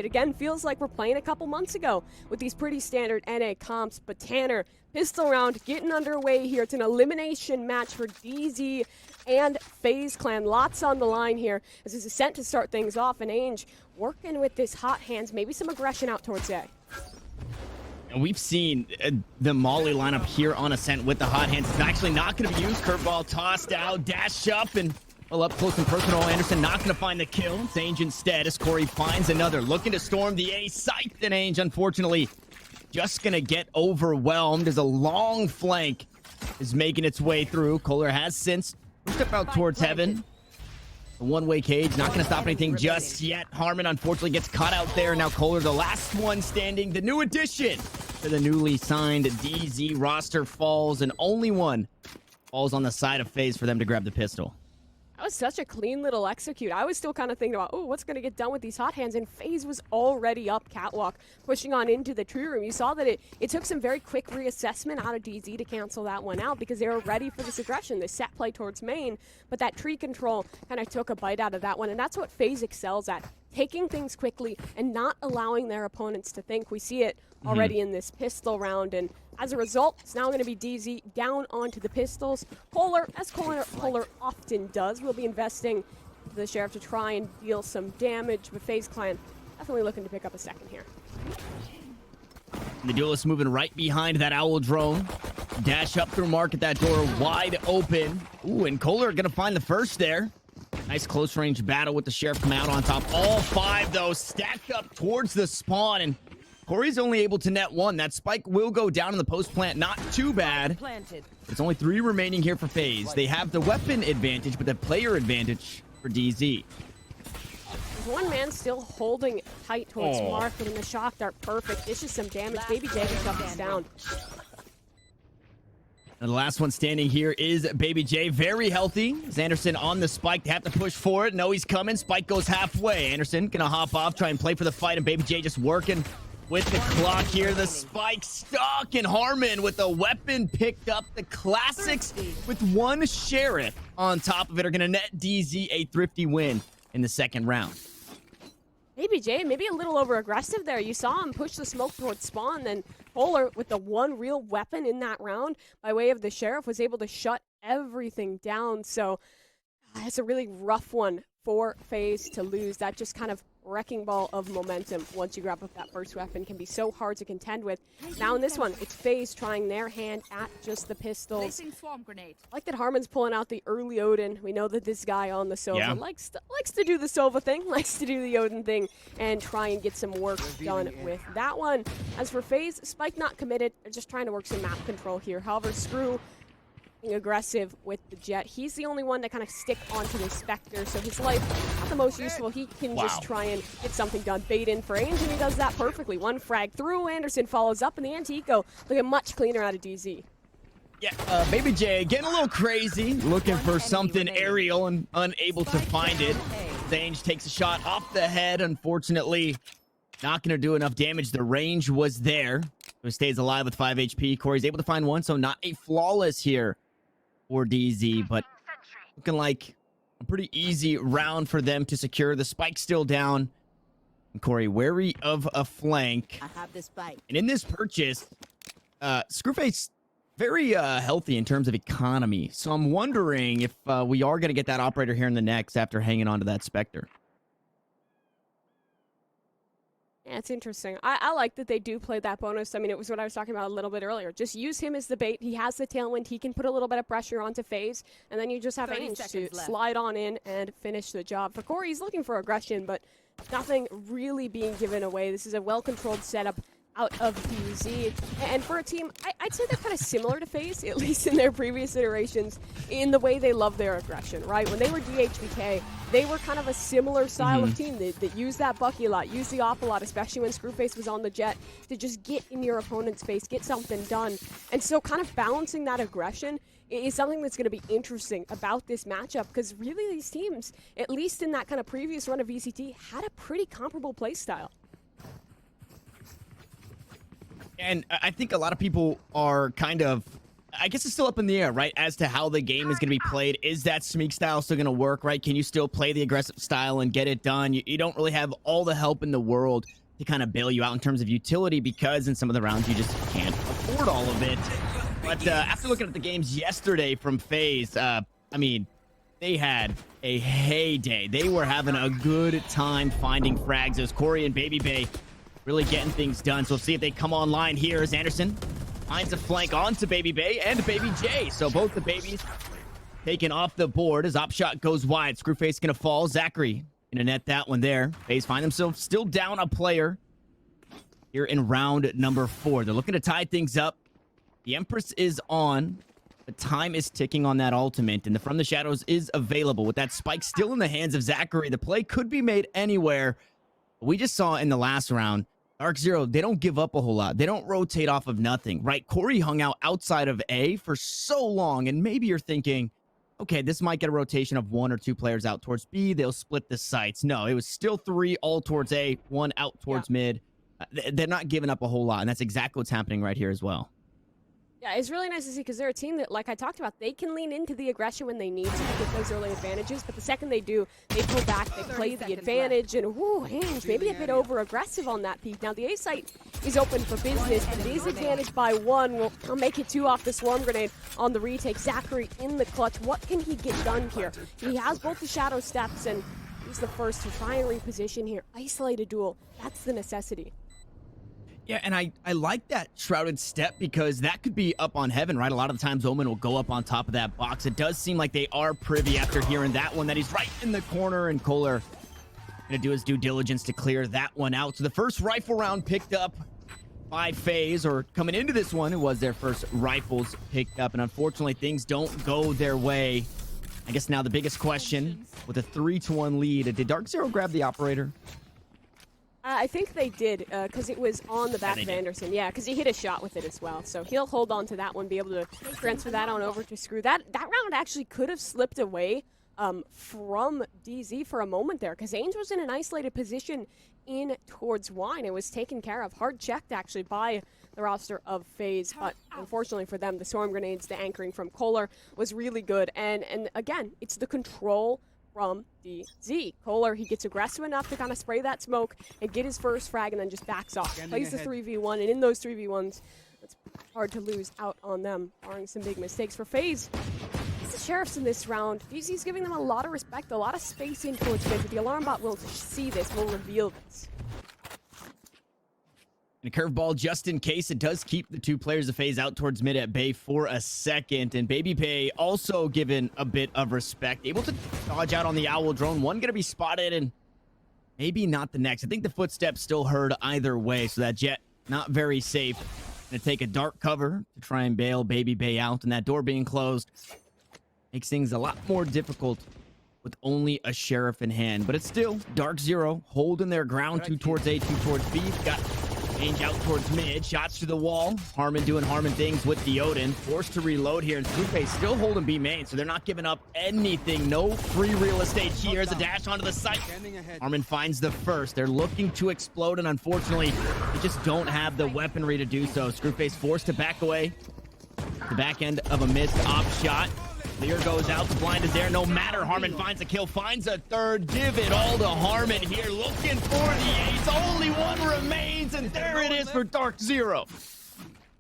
It again feels like we're playing a couple months ago with these pretty standard NA comps, but Tanner, pistol round getting underway here. It's an elimination match for DZ and FaZe Clan. Lots on the line here as this is sent to start things off, and Ainge working with this hot hands, maybe some aggression out towards A. And we've seen the Molly lineup here on Ascent with the hot hands. It's actually not going to be used. Curveball tossed out, dash up, and well, up close and personal. Anderson not going to find the kill. It's Ainge instead as Corey finds another. Looking to storm the A site, and Ainge, unfortunately, just going to get overwhelmed as a long flank is making its way through. Kohler has since pushed up out towards heaven. The one-way cage, not going to stop anything just yet. Harmon, unfortunately, gets caught out there. Now Kohler, the last one standing. The new addition to the newly signed DZ roster falls, and only one falls on the side of FaZe for them to grab the pistol. That was such a clean little execute. I was still kind of thinking about, oh, what's going to get done with these hot hands? And FaZe was already up catwalk, pushing on into the tree room. You saw that it took some very quick reassessment out of DZ to cancel that one out because they were ready for this aggression, this set play towards main. But that tree control kind of took a bite out of that one. And that's what FaZe excels at, taking things quickly and not allowing their opponents to think. We see it already in this pistol round, and as a result, it's now going to be DZ down onto the pistols. Kohler, as Kohler often does, will be investing the Sheriff to try and deal some damage, but FaZe Clan definitely looking to pick up a second here. And the duelist moving right behind that Owl drone. Dash up through market, that door wide open. Ooh, and Kohler going to find the first there. Nice close range battle with the Sheriff coming out on top. All five, though, stacked up towards the spawn, and Corey's only able to net one. That spike will go down in the post plant. Not too bad. There's only 3 remaining here for FaZe. They have the weapon advantage, but the player advantage for DZ. One man still holding tight towards market, and the shock dart perfect. It's just some damage. Baby J can shut this down. And the last one standing here is Baby J. Very healthy. Anderson on the spike. They have to push for it. No, he's coming. Spike goes halfway. Anderson gonna hop off, try and play for the fight, and Baby J just working with the clock here. The spike stuck, and Harmon with the weapon picked up. The classics with one Sheriff on top of it are going to net DZ a thrifty win in the second round. Baby J, maybe a little over aggressive there. You saw him push the smoke towards spawn, then Kohler with the one real weapon in that round by way of the Sheriff was able to shut everything down. So it's a really rough one for FaZe to lose. That just kind of wrecking ball of momentum once you grab up that first weapon can be so hard to contend with. Now in this one, it's FaZe trying their hand at just the pistols. I like that Harmon's pulling out the early Odin. We know that this guy on the Sova likes to do the Sova thing, likes to do the Odin thing, and try and get some work done with that one. As for FaZe, Spike not committed. They're just trying to work some map control here. However, Screw aggressive with the Jet. He's the only one that kind of stick onto the Spectre, so his life not the most useful. He can just try and get something done. Bait in for Ainge, and he does that perfectly. One frag through, Anderson follows up, and the anti-eco looking much cleaner out of DZ. Yeah, Baby J getting a little crazy, looking for something aerial and unable to find it. Ainge takes a shot off the head, unfortunately. Not going to do enough damage. The range was there. He stays alive with 5 HP. Corey's able to find one, so not a flawless here for DZ, but looking like a pretty easy round for them to secure. The spike still down. And Corey wary of a flank. I have this spike. And in this purchase, Screwface very healthy in terms of economy. So I'm wondering if we are going to get that operator here in the next after hanging on to that Spectre. Yeah, it's interesting. I like that they do play that bonus. I mean, it was what I was talking about a little bit earlier. Just use him as the bait. He has the tailwind. He can put a little bit of pressure onto FaZe, and then you just have Ainge to slide on in and finish the job. For Corey, he's looking for aggression, but nothing really being given away. This is a well-controlled setup out of DZ. And for a team, I'd say they're kind of similar to FaZe, at least in their previous iterations, in the way they love their aggression, right? When they were DHBK, they were kind of a similar style of team that used that Bucky a lot, used the op a lot, especially when Screwface was on the Jet, to just get in your opponent's face, get something done. And so kind of balancing that aggression is something that's going to be interesting about this matchup, because really these teams, at least in that kind of previous run of VCT, had a pretty comparable play style. And I think a lot of people are kind of I guess it's still up in the air, right, as to how the game is going to be played. Is that Smeek style still going to work, right? Can you still play the aggressive style and get it done? You don't really have all the help in the world to kind of bail you out in terms of utility, because in some of the rounds you just can't afford all of it. But after looking at the games yesterday from FaZe, I mean, they had a heyday. They were having a good time finding frags. It was Corey and Baby Bay really getting things done. So we'll see if they come online here as Anderson finds a flank onto Baby Bay and Baby J. So both the babies taken off the board as op shot goes wide. Screwface gonna fall. Zachary gonna net that one there. FaZe find themselves still down a player here in round number 4. They're looking to tie things up. The Empress is on. The time is ticking on that ultimate, and the From the Shadows is available. With that spike still in the hands of Zachary, the play could be made anywhere. We just saw in the last round, DarkZero, they don't give up a whole lot. They don't rotate off of nothing, right? Corey hung out outside of A for so long, and maybe you're thinking, okay, this might get a rotation of 1 or 2 players out towards B. They'll split the sites. No, it was still 3 all towards A, 1 out towards mid. They're not giving up a whole lot, and that's exactly what's happening right here as well. Yeah, it's really nice to see because they're a team that, like I talked about, they can lean into the aggression when they need to get those early advantages. But the second they do, they pull back, they play the advantage, and Hange maybe a bit over-aggressive on that peak. Now, the A site is open for business, but it is advantage by 1. We'll make it 2 off the swarm grenade on the retake. Zachary in the clutch. What can he get done here? He has both the shadow steps, and he's the first to try and reposition here. Isolate a duel. That's the necessity. Yeah, and I like that shrouded step because that could be up on heaven, right? A lot of the times Omen will go up on top of that box. It does seem like they are privy after hearing that one, that he's right in the corner, and Kohler gonna do his due diligence to clear that one out. So the first rifle round picked up by FaZe, or coming into this one, it was their first rifles picked up, and unfortunately things don't go their way. I guess now the biggest question, with a 3-1 lead, did DarkZero grab the operator? I think they did, because it was on the back of Anderson. Yeah, because he hit a shot with it as well. So he'll hold on to that one, be able to transfer that on over to Screw. That round actually could have slipped away from DZ for a moment there, because Ainge was in an isolated position in towards Wine. It was taken care of, hard checked actually by the roster of FaZe, but unfortunately for them, the storm grenades, the anchoring from Kohler was really good. And again, it's the control from DZ. Kohler, he gets aggressive enough to kind of spray that smoke and get his first frag, and then just backs off. Plays the 3v1, and in those 3v1s, it's hard to lose out on them, barring some big mistakes. For FaZe, it's the Sheriffs in this round. DZ's giving them a lot of respect, a lot of space in towards mid, but the alarm bot will see this, will reveal this. And a curveball just in case. It does keep the 2 players of FaZe out towards mid at Bay for a second. And Baby Bay also given a bit of respect. Able to dodge out on the Owl drone. One going to be spotted and maybe not the next. I think the footsteps still heard either way. So that Jet not very safe. Going to take a dark cover to try and bail Baby Bay out. And that door being closed makes things a lot more difficult with only a Sheriff in hand. But it's still DarkZero holding their ground. 2 towards A, 2 towards B. Got Change out towards mid, shots to the wall. Harmon doing Harmon things with the Odin. Forced to reload here, and Screwface still holding B main, so they're not giving up anything. No free real estate here as a dash onto the site. Harmon finds the first. They're looking to explode, and unfortunately, they just don't have the weaponry to do so. Screwface forced to back away. The back end of a missed op shot. Lear goes out, the blind is there, no matter. Harmon finds a kill, finds a third. Give it all to Harmon here, looking for the ace. Only one remains, and there it is for DarkZero.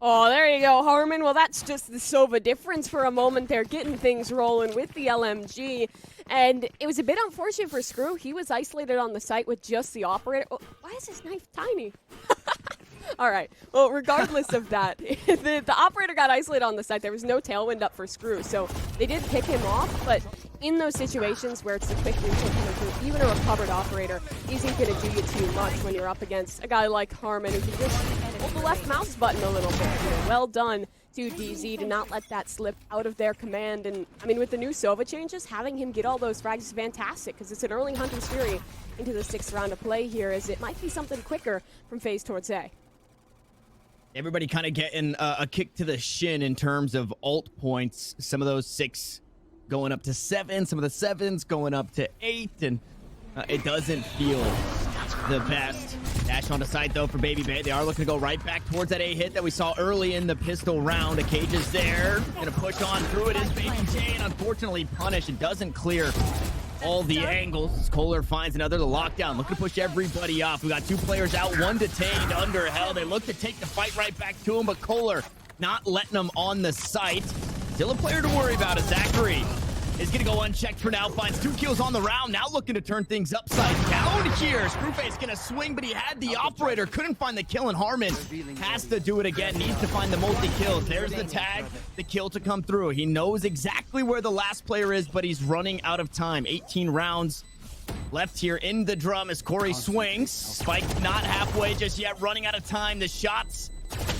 Oh, there you go, Harmon. Well, that's just the Sova difference for a moment there, getting things rolling with the LMG. And it was a bit unfortunate for Screw. He was isolated on the site with just the operator. Oh, why is this knife tiny? All right. Well, regardless of that, the operator got isolated on the site. There was no tailwind up for Screw, so they did pick him off. But in those situations where it's the quick neutral coming through, even a recovered operator isn't going to do you too much when you're up against a guy like Harmon who can just hold the left mouse button a little bit here. Well done to DZ to not let that slip out of their command. And, I mean, with the new Sova changes, having him get all those frags is fantastic because it's an early Hunter's Fury into the 6th round of play here, as it might be something quicker from FaZe towards A. Everybody kind of getting a kick to the shin in terms of ult points. Some of those 6 going up to 7, some of the 7s going up to 8, and it doesn't feel the best. Dash onto site, though, for Baby Bay. They are looking to go right back towards that A hit that we saw early in the pistol round. A Cage is there. Gonna push on through. It is Baby J, and unfortunately punished. It doesn't clear all the angles. Kohler finds another. The lockdown. Looking to push everybody off. We got 2 players out, 1 detained under hell. They look to take the fight right back to him, but Kohler not letting them on the site. Still a player to worry about is Zachary. Is going to go unchecked for now. Finds 2 kills on the round. Now looking to turn things upside down here. Screwface going to swing, but he had the operator. Couldn't find the kill, and Harmon has to do it again. Needs to find the multi-kills. There's the tag. The kill to come through. He knows exactly where the last player is, but he's running out of time. 18 rounds left here in the drum as Corey swings. Spike not halfway just yet. Running out of time. The shots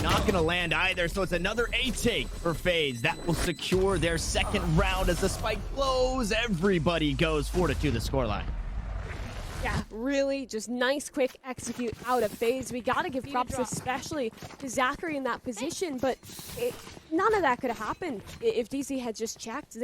not gonna land either, so it's another A take for FaZe. That will secure their second round as the spike blows. Everybody goes 4-2 the scoreline. Yeah, really just nice, quick execute out of FaZe. We gotta give props especially to Zachary in that position, but none of that could have happened if DC had just checked.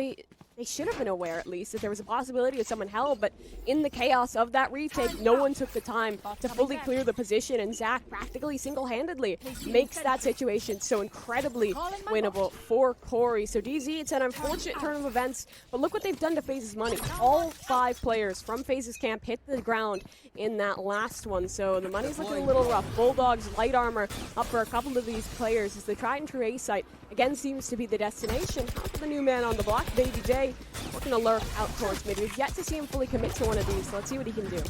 They should have been aware, at least, that there was a possibility of someone held, but in the chaos of that retake, no one took the time to fully clear the position, and Zach practically single-handedly makes that situation so incredibly winnable for Corey. So DZ, it's an unfortunate turn of events, but look what they've done to FaZe's money. All 5 players from FaZe's camp hit the ground in that last one, so the money's looking a little rough. Bulldogs, light armor up for a couple of these players as the tried and true A site again seems to be the destination. How about the new man on the block, Baby J, looking to lurk out towards mid. We've yet to see him fully commit to one of these, so let's see what he can do.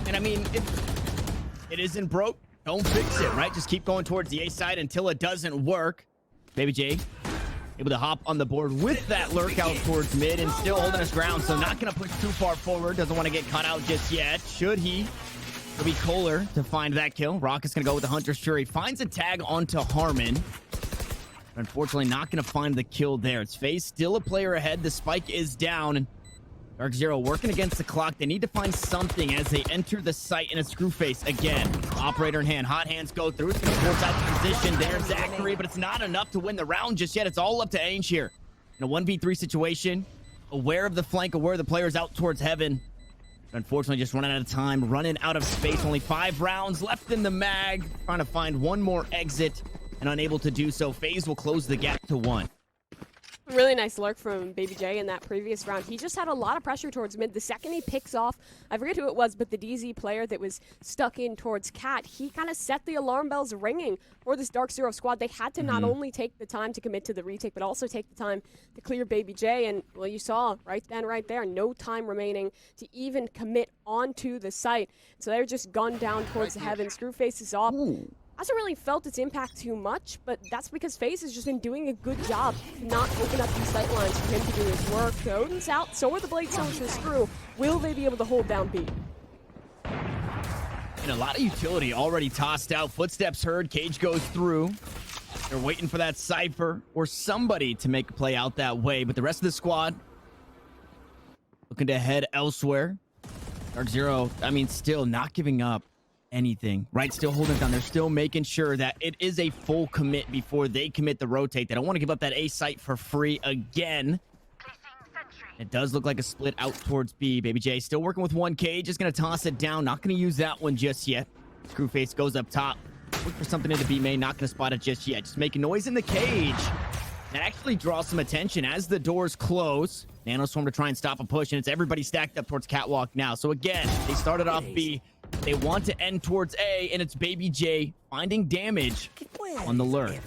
And I mean, if it isn't broke, don't fix it, right? Just keep going towards the A side until it doesn't work. Baby J able to hop on the board with that lurk out towards mid and still holding his ground, so not going to push too far forward. Doesn't want to get caught out just yet. Should he? It'll be Kohler to find that kill. Rocket's going to go with the Hunter's Fury. Finds a tag onto Harmon. Unfortunately, not going to find the kill there. It's FaZe still a player ahead. The spike is down. And DarkZero working against the clock. They need to find something as they enter the site in a Screwface again. Operator in hand. Hot hands go through. It's going to force out the position there, Zachary, but it's not enough to win the round just yet. It's all up to Ainge here. In a 1v3 situation, aware of the flank, aware of the players out towards heaven. Unfortunately, just running out of time, running out of space. Only 5 rounds left in the mag. Trying to find one more exit and unable to do so. FaZe will close the gap to 1. Really nice lurk from Baby J in that previous round. He just had a lot of pressure towards mid. The second he picks off, I forget who it was, but the DZ player that was stuck in towards Cat, he kind of set the alarm bells ringing for this DarkZero squad. They had to not only take the time to commit to the retake, but also take the time to clear Baby J. And, well, you saw right then, right there, no time remaining to even commit onto the site. So they're just gunned down towards the heaven. Screwface is off. Hasn't really felt its impact too much, but that's because FaZe has just been doing a good job to not open up these sight lines for him to do his work. Odin's out, so are the Blade Stones for Screw. Will they be able to hold down B? And a lot of utility already tossed out. Footsteps heard. Cage goes through. They're waiting for that Cypher or somebody to make a play out that way, but the rest of the squad looking to head elsewhere. DarkZero, I mean, still not giving up anything, right? Still holding it down. They're still making sure that it is a full commit before they commit the rotate. They don't want to give up that A site for free again. It does look like a split out towards B. Baby J still working with 1K. Just going to toss it down. Not going to use that one just yet. Screwface goes up top. Look for something into B main. Not going to spot it just yet. Just making noise in the cage. That actually draws some attention as the doors close. Nanoswarm to try and stop a push, and it's everybody stacked up towards Catwalk now. So again, they started off B. They want to end towards A, and it's Baby J finding damage on the lurk.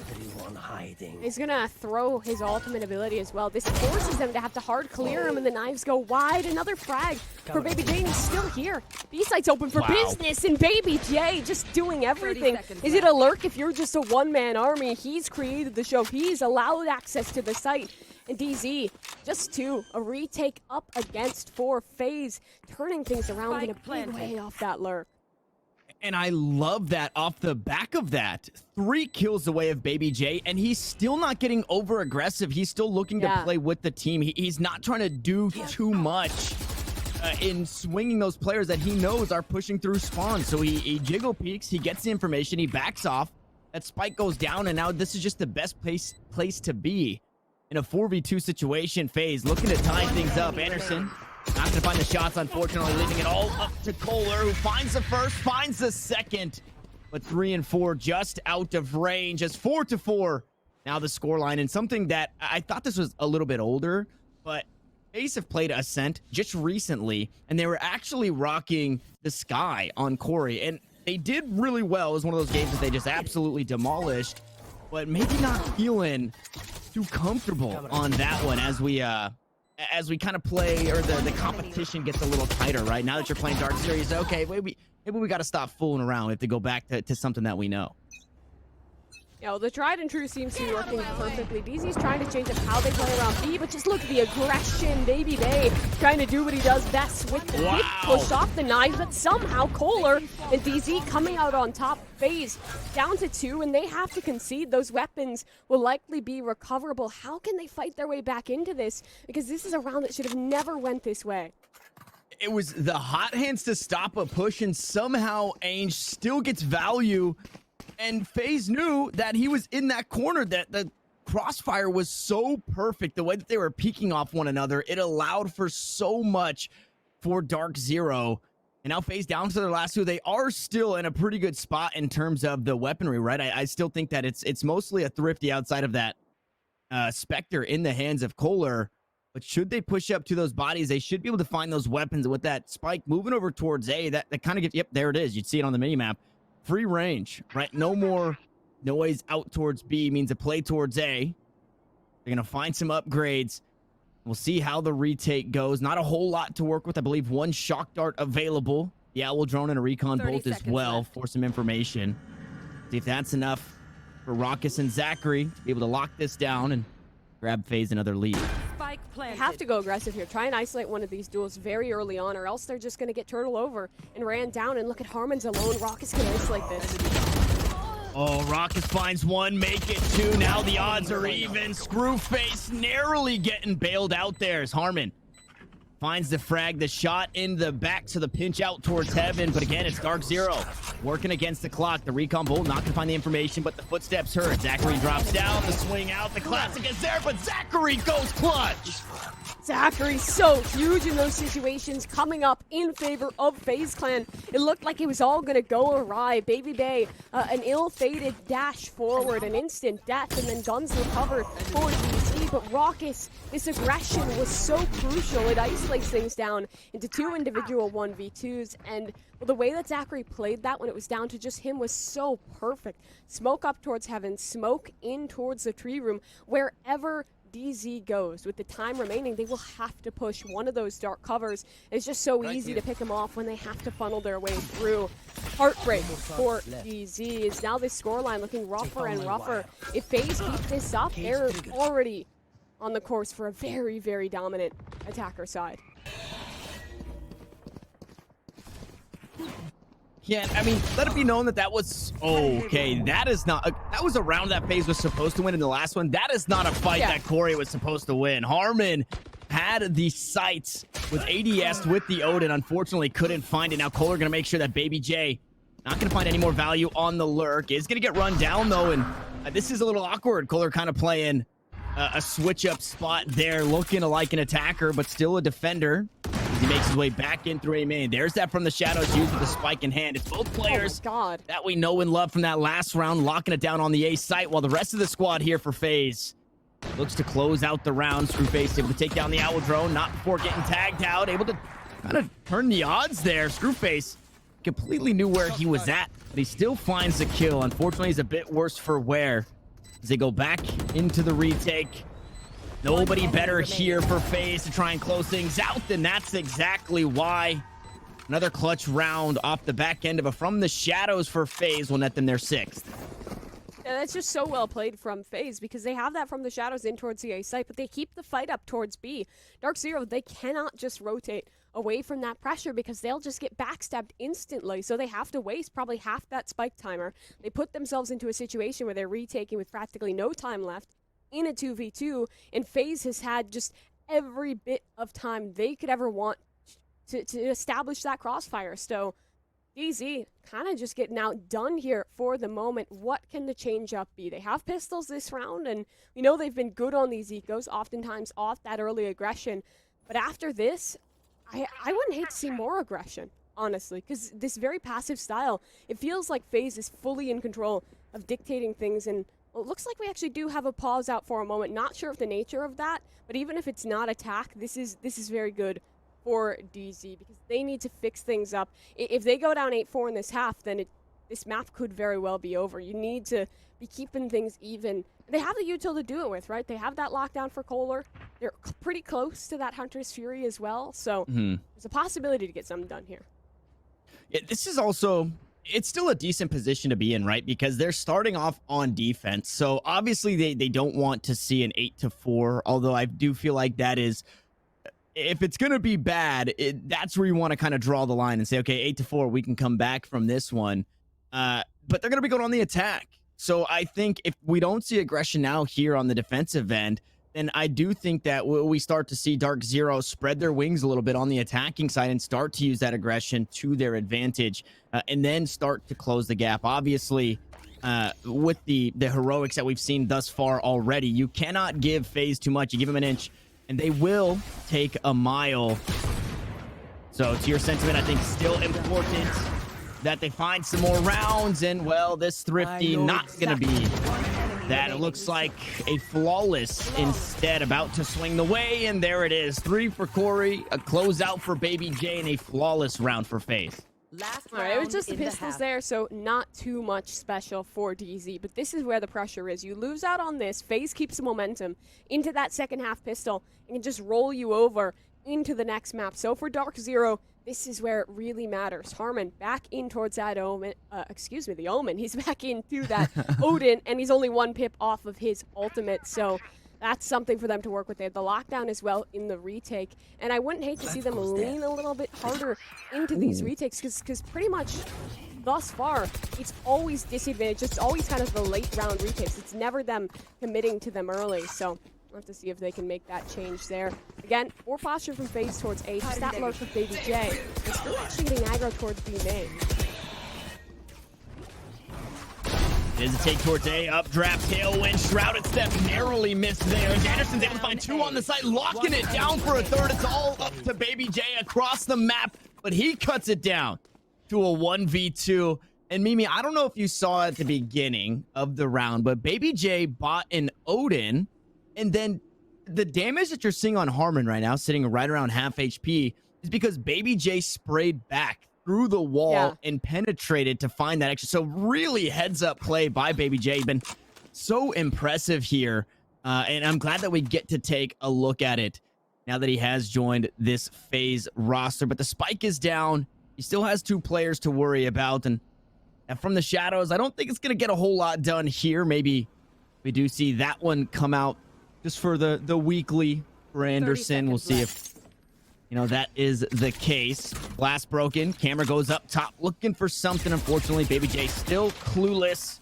He's gonna throw his ultimate ability as well. This forces them to have to hard clear him, and the knives go wide. Another frag for Baby J, and he's still here. B-site's open for business, and Baby J just doing everything. Is it a lurk if you're just a one-man army? He's created the show. He's allowed access to the site. And DZ, just 2, a retake up against 4. FaZe, turning things around in a big way off that lurk. And I love that off the back of that. 3 kills away of Baby J, and he's still not getting over-aggressive. He's still looking to play with the team. He's not trying to do too much in swinging those players that he knows are pushing through spawn. So he jiggle peeks, he gets the information, he backs off. That spike goes down, and now this is just the best place to be. In a 4v2 situation, FaZe looking to tie things up. Anderson Not gonna find the shots, unfortunately, leaving it all up to Kohler, who finds the first, finds the second. But 3 and 4 just out of range as 4-4. Now the scoreline, and something that I thought this was a little bit older, but FaZe have played Ascent just recently, and they were actually rocking the Sky on Corey, and they did really well. It was one of those games that they just absolutely demolished, but maybe not feeling too comfortable on that one as we kind of play, or the competition gets a little tighter, right? Now that you're playing DarkZero, you say, okay, maybe we got to stop fooling around. We have to go back to something that we know. You know, the tried and true seems to be working perfectly. DZ's trying to change up how they play around B, but just look at the aggression. Baby Bay trying to do what he does best with the quick push off the knives, but somehow Kohler and DZ coming out on top. FaZe down to 2, and they have to concede. Those weapons will likely be recoverable. How can they fight their way back into this? Because this is a round that should have never went this way. It was the hot hands to stop a push, and somehow Ainge still gets value. And FaZe knew that he was in that corner, that the crossfire was so perfect. The way that they were peeking off one another, it allowed for so much for DarkZero. And now FaZe down to their last 2. They are still in a pretty good spot in terms of the weaponry, right? I still think that it's mostly a thrifty outside of that Spectre in the hands of Kohler. But should they push up to those bodies, they should be able to find those weapons. With that spike moving over towards A, that kind of gets, yep, there it is. You'd see it on the minimap. Free range, right? No more noise out towards B, means a play towards A. They're going to find some upgrades. We'll see how the retake goes. Not a whole lot to work with. I believe 1 shock dart available. The Owl drone and a recon bolt as well left for some information. See if that's enough for Raucus and Zachary to be able to lock this down and grab FaZe another lead. They have to go aggressive here. Try and isolate one of these duels very early on, or else they're just going to get turtle over and ran down. And look at Harmon's alone. Raucus can isolate this. Oh, Raucus finds 1, make it 2. Now the odds are even. Screwface narrowly getting bailed out there as Harmon finds the frag, the shot in the back, so the pinch out towards heaven. But again, it's DarkZero working against the clock. The recon bolt not gonna find the information, but the footsteps heard. Zachary drops down, the swing out, the classic is there, but Zachary goes clutch. Zachary so huge in those situations, coming up in favor of FaZe Clan. It looked like it was all going to go awry. Baby Bay, an ill-fated dash forward, an instant death, and then guns recovered for DC. But Raucus, this aggression was so crucial. It isolates things down into 2 individual 1v2s. And well, the way that Zachary played that when it was down to just him was so perfect. Smoke up towards heaven, smoke in towards the tree room, wherever DZ goes. With the time remaining, they will have to push one of those dark covers. It's just so easy to pick them off when they have to funnel their way through. Heartbreak for DZ is now this scoreline looking rougher and rougher. If FaZe keep this up, they're already on the course for a very, very dominant attacker side. Yeah, I mean, let it be known that was okay. That is not that was a round that FaZe was supposed to win in the last one. That is not a fight that Corey was supposed to win. Harmon had the sights with ADS with the Odin, unfortunately couldn't find it. Now Kohler gonna make sure that Baby J not gonna find any more value on the lurk. Is gonna get run down though, and this is a little awkward. Kohler kind of playing a switch up spot there, looking like an attacker, but still a defender. He makes his way back in through A main. There's that from the shadows used with the spike in hand. It's both players that we know and love from that last round, locking it down on the A site, while the rest of the squad here for FaZe looks to close out the round. Screwface able to take down the Owl drone, not before getting tagged out, able to kind of turn the odds there. Screwface completely knew where he was at, but he still finds the kill. Unfortunately, he's a bit worse for wear as they go back into the retake. Nobody better here for FaZe to try and close things out, and that's exactly why. Another clutch round off the back end of a from the shadows for FaZe will net them their 6th. Yeah, that's just so well played from FaZe, because they have that from the shadows in towards the A site, but they keep the fight up towards B. DarkZero, they cannot just rotate away from that pressure because they'll just get backstabbed instantly. So they have to waste probably half that spike timer. They put themselves into a situation where they're retaking with practically no time left in a 2v2, and FaZe has had just every bit of time they could ever want to establish that crossfire. So DZ kind of just getting outdone here for the moment. What can the change up be? They have pistols this round, and we know they've been good on these ecos, oftentimes off that early aggression. But after this, I wouldn't hate to see more aggression, honestly, because this very passive style, it feels like FaZe is fully in control of dictating things, and well, it looks like we actually do have a pause out for a moment. Not sure of the nature of that, but even if it's not attack, this is very good for DZ because they need to fix things up. If they go down 8-4 in this half, then this map could very well be over. You need to be keeping things even. They have the util to do it with, right? They have that lockdown for Kohler. They're pretty close to that Hunter's Fury as well, so there's a possibility to get something done here. Yeah, this is also, it's still a decent position to be in, right? Because they're starting off on defense. So obviously they don't want to see an 8-4, although I do feel like that is, if it's going to be bad, that's where you want to kind of draw the line and say, okay, 8-4, we can come back from this one. But they're going to be going on the attack. So I think if we don't see aggression now here on the defensive end, then I do think that we start to see DarkZero spread their wings a little bit on the attacking side and start to use that aggression to their advantage, and then start to close the gap. Obviously, with the heroics that we've seen thus far already, you cannot give FaZe too much. You give them an inch, and they will take a mile. So to your sentiment, I think still important that they find some more rounds, and well, this Thrifty not gonna be that. It looks like a flawless instead, about to swing the way, and there it is. 3 for Corey, a closeout for Baby J, and a flawless round for FaZe. All right, it was just the pistols there, so not too much special for DZ, but this is where the pressure is. You lose out on this, FaZe keeps the momentum into that second half pistol, and can just roll you over into the next map. So for DarkZero, this is where it really matters. Harmon back in towards that Omen, the Omen. He's back into that Odin, and he's only 1 pip off of his ultimate, so that's something for them to work with. They have the lockdown as well in the retake, and I wouldn't hate to see them lean a little bit harder into these retakes, because pretty much thus far, it's always disadvantage. It's always kind of the late round retakes. It's never them committing to them early, so we'll have to see if they can make that change there. Again, poor posture from FaZe towards A. Just that lurk with Baby J. They're still actually getting aggro towards B main. There's a take towards A, updraft, tailwind, shrouded step, narrowly missed there. As Anderson's able to find 2 on the side, locking it down for a third. It's all up to Baby J across the map, but he cuts it down to a 1v2. And Mimi, I don't know if you saw at the beginning of the round, but Baby J bought an Odin, and then the damage that you're seeing on Harmon right now, sitting right around half HP, is because Baby J sprayed back through the wall and penetrated to find that extra. So really heads up play by Baby J. Been so impressive here. And I'm glad that we get to take a look at it now that he has joined this FaZe roster. But the spike is down. He still has 2 players to worry about. And from the shadows, I don't think it's going to get a whole lot done here. Maybe we do see that one come out just for the weekly for Anderson. We'll see if, you know, that is the case. Glass broken. Camera goes up top looking for something. Unfortunately, Baby J still clueless.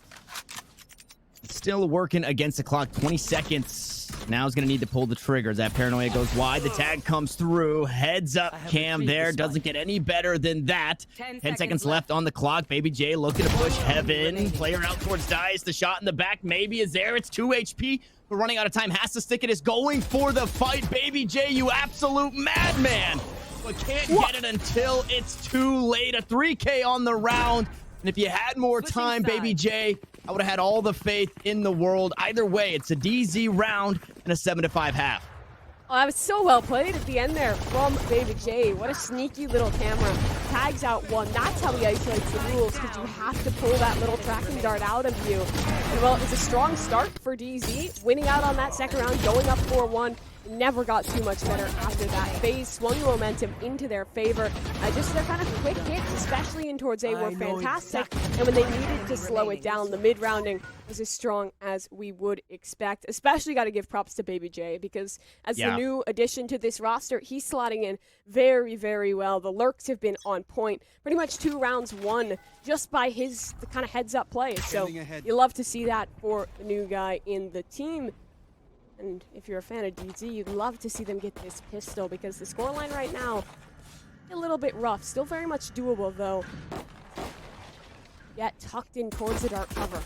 Still working against the clock. 20 seconds. Now he's going to need to pull the trigger. That paranoia goes wide. The tag comes through. Heads up Cam there. Doesn't get any better than that. 10 seconds left on the clock. Baby J looking to push heaven. Player out towards Dice. The shot in the back maybe is there. It's 2 HP. We're running out of time. Has to stick it. Is going for the fight. Baby J, you absolute madman. But can't get it until it's too late. A 3K on the round. And if you had more time, Baby J, I would have had all the faith in the world. Either way, it's a DZ round and a 7-5 half. Oh, that was so well played at the end there from Baby J. What a sneaky little camera. Tags out 1. That's how he isolates the rules, because you have to pull that little tracking dart out of you. And well, it was a strong start for DZ, winning out on that second round, going up 4-1. Never got too much better after that. FaZe swung the momentum into their favor. Just their kind of quick hits, especially in towards A, were fantastic. And when they needed to slow it down, the mid-rounding was as strong as we would expect. Especially got to give props to Baby J, because as the new addition to this roster, he's slotting in very, very well. The lurks have been on point. Pretty much 2 rounds won just by his kind of heads-up plays. So you love to see that for the new guy in the team. And if you're a fan of DZ, you'd love to see them get this pistol, because the scoreline right now, a little bit rough. Still very much doable, though. Yet tucked in towards the dark cover.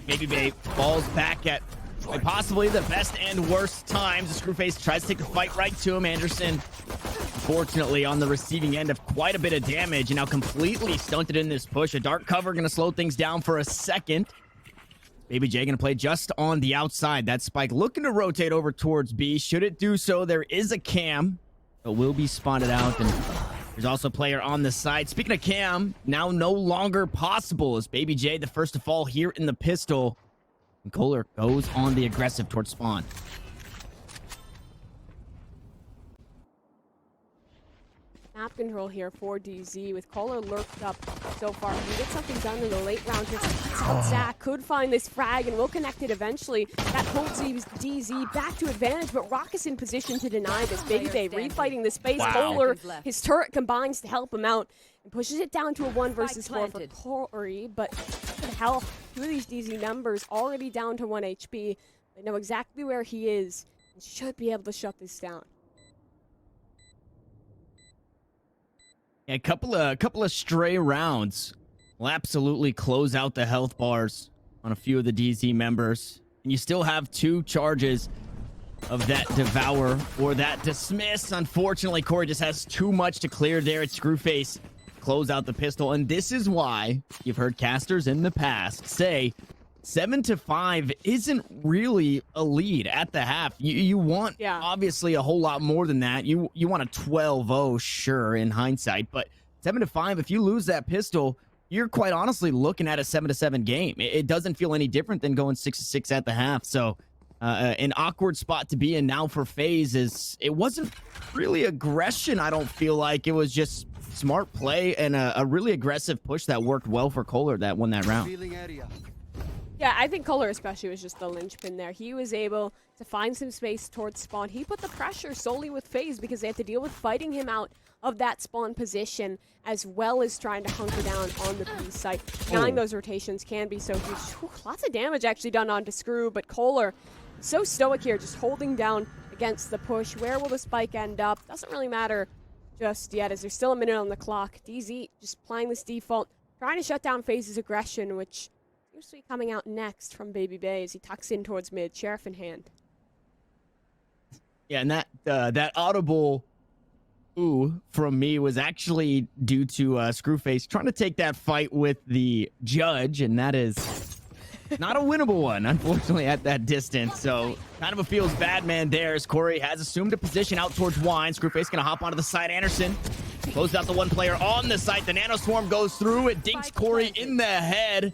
Baby J falls back at possibly the best and worst times. The Screwface tries to take the fight right to him. Anderson unfortunately, on the receiving end of quite a bit of damage, and now completely stunted in this push. A dark cover going to slow things down for a second. Baby J going to play just on the outside. That spike looking to rotate over towards B. Should it do so, there is a cam that will be spotted out, and there's also a player on the side. Speaking of cam, now no longer possible as Baby J the first to fall here in the pistol. And Kohler goes on the aggressive towards spawn. Map control here for DZ with Kohler lurked up so far. He can get something done in the late round here. Zach could find this frag and will connect it eventually. That holds DZ back to advantage, but Rock is in position to deny this. Baby Bay refighting the space. Kohler, his turret combines to help him out and pushes it down to a 1 versus 4 for Corey, but the health, 2 of these DZ members already down to 1 HP. They know exactly where he is and should be able to shut this down. A couple of stray rounds will absolutely close out the health bars on a few of the DZ members. And you still have 2 charges of that Devour or that Dismiss. Unfortunately, Corey just has too much to clear there at Screwface. Close out the pistol. And this is why you've heard casters in the past say 7-5 isn't really a lead at the half. You want obviously a whole lot more than that. You want a 12-0, sure, in hindsight, but 7-5, if you lose that pistol, you're quite honestly looking at a 7-7 game. It doesn't feel any different than going 6-6 at the half. So an awkward spot to be in now for FaZe is it wasn't really aggression. I don't feel like it was just smart play and a really aggressive push that worked well for Kohler that won that round. Yeah, I think Kohler especially was just the linchpin there. He was able to find some space towards spawn. He put the pressure solely with FaZe because they had to deal with fighting him out of that spawn position as well as trying to hunker down on the B site. Denying those rotations can be so huge. Whew, lots of damage actually done onto Screw, but Kohler so stoic here, just holding down against the push. Where will the spike end up? Doesn't really matter just yet as there's still a minute on the clock. DZ just playing this default, trying to shut down FaZe's aggression, which seems to be coming out next from Baby Bay as he tucks in towards mid, sheriff in hand. Yeah, and that audible ooh from me was actually due to Screwface trying to take that fight with the judge, and that is not a winnable one, unfortunately, at that distance. So kind of a feels bad man there as Corey has assumed a position out towards Wine. Screwface gonna hop onto the side. Anderson closed out the 1 player on the site. The Nano Swarm goes through. It dinks Corey in the head.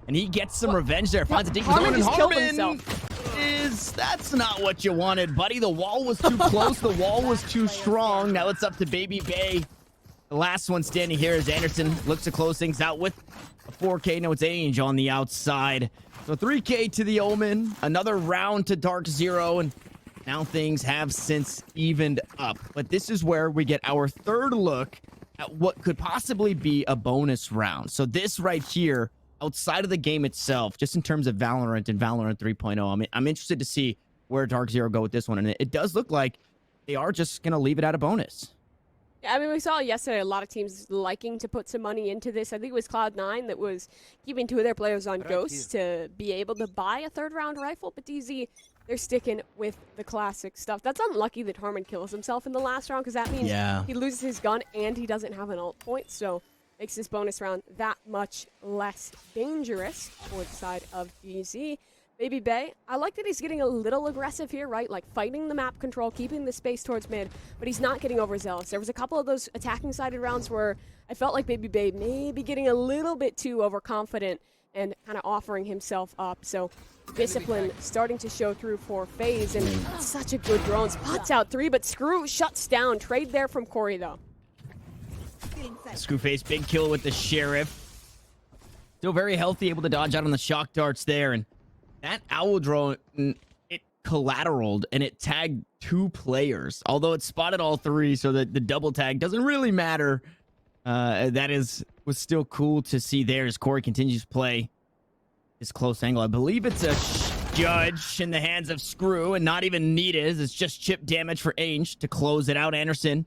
And he gets some revenge there. Finds a dink with and Harmon that's not what you wanted, buddy. The wall was too close. The wall was too strong. Now it's up to Baby Bay. The last one standing here is Anderson. Looks to close things out with a 4K. No, it's Ainge on the outside. So 3K to the Omen. Another round to DarkZero. And now things have since evened up. But this is where we get our third look at what could possibly be a bonus round. So this right here, outside of the game itself, just in terms of Valorant and Valorant 3.0, I'm interested to see where DarkZero go with this one. And it does look like they are just going to leave it at a bonus. Yeah, I mean, we saw yesterday a lot of teams liking to put some money into this. I think it was Cloud9 that was keeping 2 of their players on Ghosts to be able to buy a 3rd round rifle. But DZ, they're sticking with the classic stuff. That's unlucky that Harmon kills himself in the last round because that means he loses his gun and he doesn't have an ult point. So makes this bonus round that much less dangerous for the side of DZ. Baby Bay, I like that he's getting a little aggressive here, right? Like fighting the map control, keeping the space towards mid, but he's not getting overzealous. There was a couple of those attacking-sided rounds where I felt like Baby Bay may be getting a little bit too overconfident and kind of offering himself up. So discipline starting to show through for FaZe, and such a good drone. Spots out 3, but Screw shuts down. Trade there from Corey, though. Screwface, big kill with the Sheriff. Still very healthy, able to dodge out on the shock darts there. And that Owl drone, it collateraled and it tagged 2 players. Although it spotted all 3, so that the double tag doesn't really matter. Was still cool to see there as Corey continues to play his close angle. I believe it's a judge in the hands of Screw and not even needed. It's just chip damage for Ainge to close it out. Anderson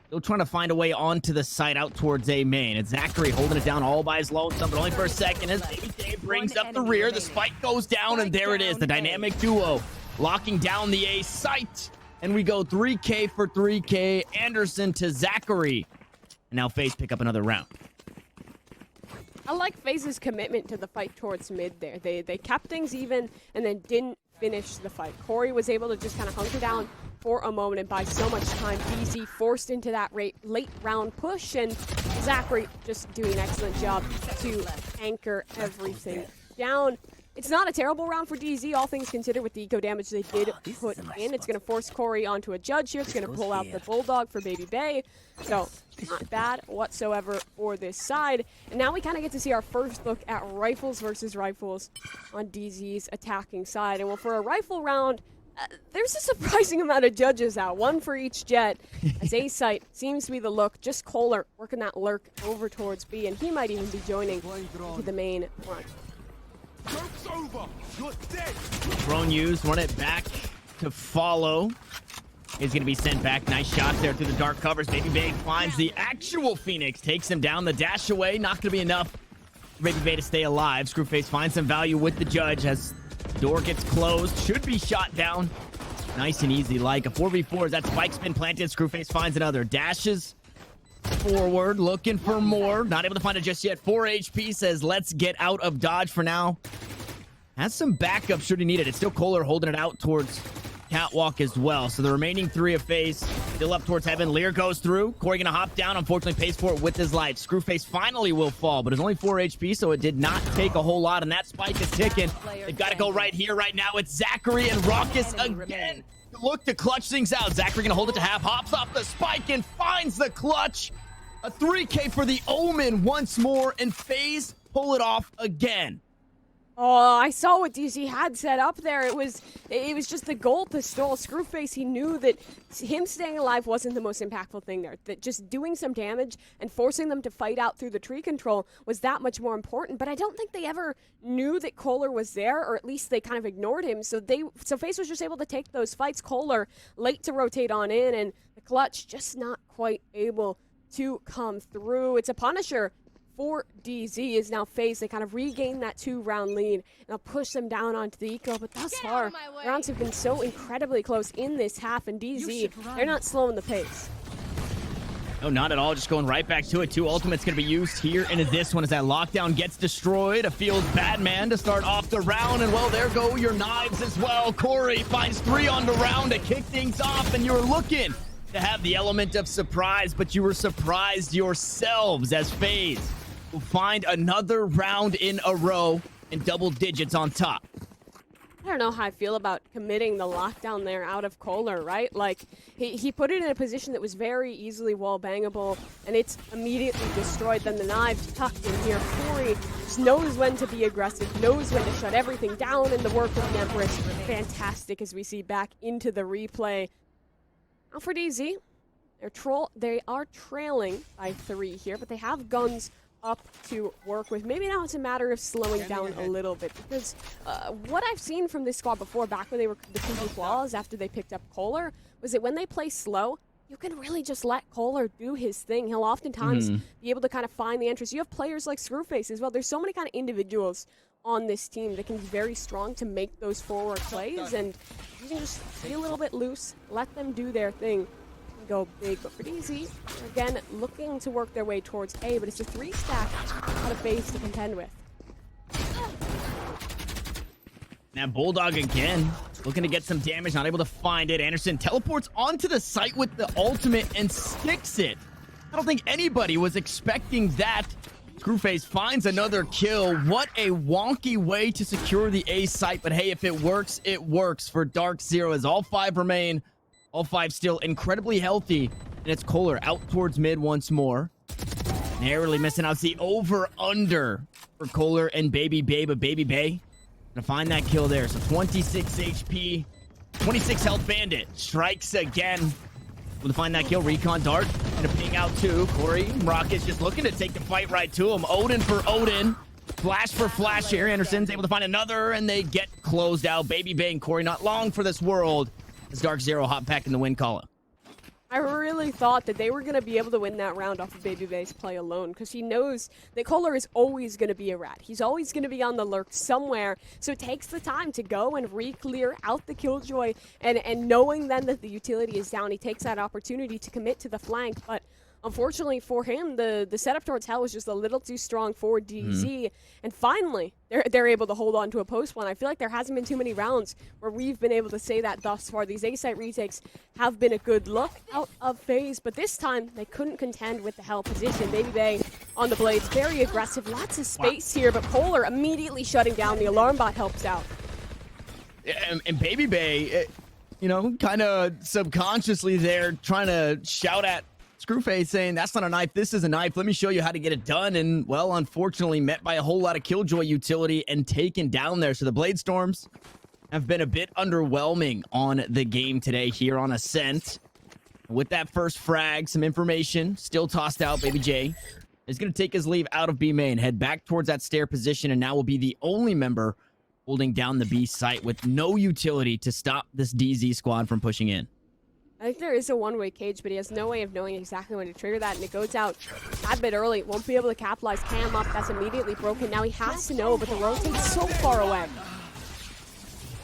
still trying to find a way onto the site out towards A main. It's Zachary holding it down all by his lonesome, but only for a second as Baby J brings up the rear. The spike goes down, and there it is. The dynamic duo locking down the A site. And we go 3K for 3K. Anderson to Zachary. And now FaZe pick up another round. I like FaZe's commitment to the fight towards mid there. They kept things even and then didn't finish the fight. Corey was able to just kind of hunker down for a moment and buy so much time. DZ forced into that late round push, and Zachary just doing an excellent job to anchor everything down. It's not a terrible round for DZ, all things considered, with the eco damage they did put in. It's going to force Corey onto a judge here. It's going to pull out the Bulldog for Baby Bay. So, not bad whatsoever for this side. And now we kind of get to see our first look at rifles versus rifles on DZ's attacking side. And well, for a rifle round, there's a surprising amount of judges out. One for each jet, as A site seems to be the look. Just Kohler working that lurk over towards B, and he might even be joining to the main front. Joke's over. You're dead. Drone used, run it back to follow. He's going to be sent back. Nice shots there through the dark covers. Baby Bay finds the actual Phoenix, takes him down. The dash away, not going to be enough for Baby Bay to stay alive. Screwface finds some value with the judge as the door gets closed. Should be shot down. Nice and easy, like a 4v4 as that spike's been planted. Screwface finds another. Dashes forward, looking for more. Not able to find it just yet. 4 HP, says let's get out of dodge for now. Has some backup should he need it. It's still Kohler holding it out towards Catwalk as well. So the remaining 3 of FaZe still up towards heaven. Lear goes through. Corey gonna hop down. Unfortunately pays for it with his life. Screwface finally will fall, but it's only 4 HP, so it did not take a whole lot, and that spike is ticking. They've got to go right here, right now. It's Zachary and Raucus again. Look to clutch things out. Zachary gonna hold it to half, hops off the spike and finds the clutch. A 3K for the Omen once more, and FaZe pull it off again. Oh, I saw what DZ had set up there. It was just the goal to stall Screwface. He knew that him staying alive wasn't the most impactful thing there. That just doing some damage and forcing them to fight out through the tree control was that much more important. But I don't think they ever knew that Kohler was there, or at least they kind of ignored him. So FaZe was just able to take those fights. Kohler late to rotate on in, and the clutch just not quite able to come through. It's a Punisher for DZ is now FaZe. They kind of regain that 2-round lead, and they'll push them down onto the eco. But thus far, rounds have been so incredibly close in this half, and DZ, they're not slowing the pace. No, not at all. Just going right back to it. 2 ultimates going to be used here into this one as that lockdown gets destroyed. A Fields Batman to start off the round. And, well, there go your knives as well. Corey finds 3 on the round to kick things off, and you're looking to have the element of surprise, but you were surprised yourselves as FaZe will find another round in a row in double digits on top. I don't know how I feel about committing the lockdown there out of Kohler, right? Like, he put it in a position that was very easily wall bangable, and it's immediately destroyed. Then the knives tucked in here. Corey just knows when to be aggressive, knows when to shut everything down, and the work of the Empress, fantastic as we see back into the replay. Now for DZ, they are trailing by 3 here, but they have guns up to work with. Maybe now it's a matter of slowing down a little bit, because what I've seen from this squad before, back when they were the Kingdom Claws after they picked up Kohler, was that when they play slow, you can really just let Kohler do his thing. He'll oftentimes be able to kind of find the entrance. You have players like Screwface as well. There's so many kind of individuals on this team that can be very strong to make those forward plays, and you can just be a little bit loose, let them do their thing, and go big. But for DZ, again, looking to work their way towards A, but it's a 3-stack out of FaZe to contend with. Now Bulldog again, looking to get some damage, not able to find it. Anderson teleports onto the site with the ultimate and sticks it. I don't think anybody was expecting that. Screwface finds another kill. What a wonky way to secure the A site, but hey, if it works for DarkZero as all 5 remain. All 5 still incredibly healthy, and it's Kohler out towards mid once more. Narrowly missing out. The over-under for Kohler and Baby Bay, but Baby Bay gonna find that kill there. So 26 HP, 26 health Bandit strikes again. Able to find that kill. Recon Dart gonna ping out too. Corey Rocket's just looking to take the fight right to him. Odin for Odin. Flash for flash here. Anderson's able to find another, and they get closed out. Baby Bay and Corey not long for this world as DarkZero hop back in the win column. I really thought that they were going to be able to win that round off of Baby Bay's play alone, because he knows that Kohler is always going to be a rat. He's always going to be on the lurk somewhere, so it takes the time to go and re-clear out the Killjoy, and knowing then that the utility is down, he takes that opportunity to commit to the flank, but unfortunately for him, the setup towards Hell was just a little too strong for DZ, and finally, they're able to hold on to a post one. I feel like there hasn't been too many rounds where we've been able to say that thus far. These A-site retakes have been a good look out of FaZe, but this time, they couldn't contend with the Hell position. Baby Bay on the blades, very aggressive, lots of space here, but Kohler immediately shutting down. The alarm bot helps out. And Baby Bay, you know, kind of subconsciously there trying to shout at Screwface, saying, that's not a knife, this is a knife, let me show you how to get it done. And, well, unfortunately met by a whole lot of Killjoy utility and taken down there. So the Blade Storms have been a bit underwhelming on the game today here on Ascent. With that first frag, some information still tossed out. Baby J is going to take his leave out of B main, head back towards that stair position, and now will be the only member holding down the B site with no utility to stop this DZ squad from pushing in. I think there is a one-way cage, but he has no way of knowing exactly when to trigger that, and it goes out a bit early. Won't be able to capitalize. Cam up, that's immediately broken. Now he has to know, but the rotate's so far away.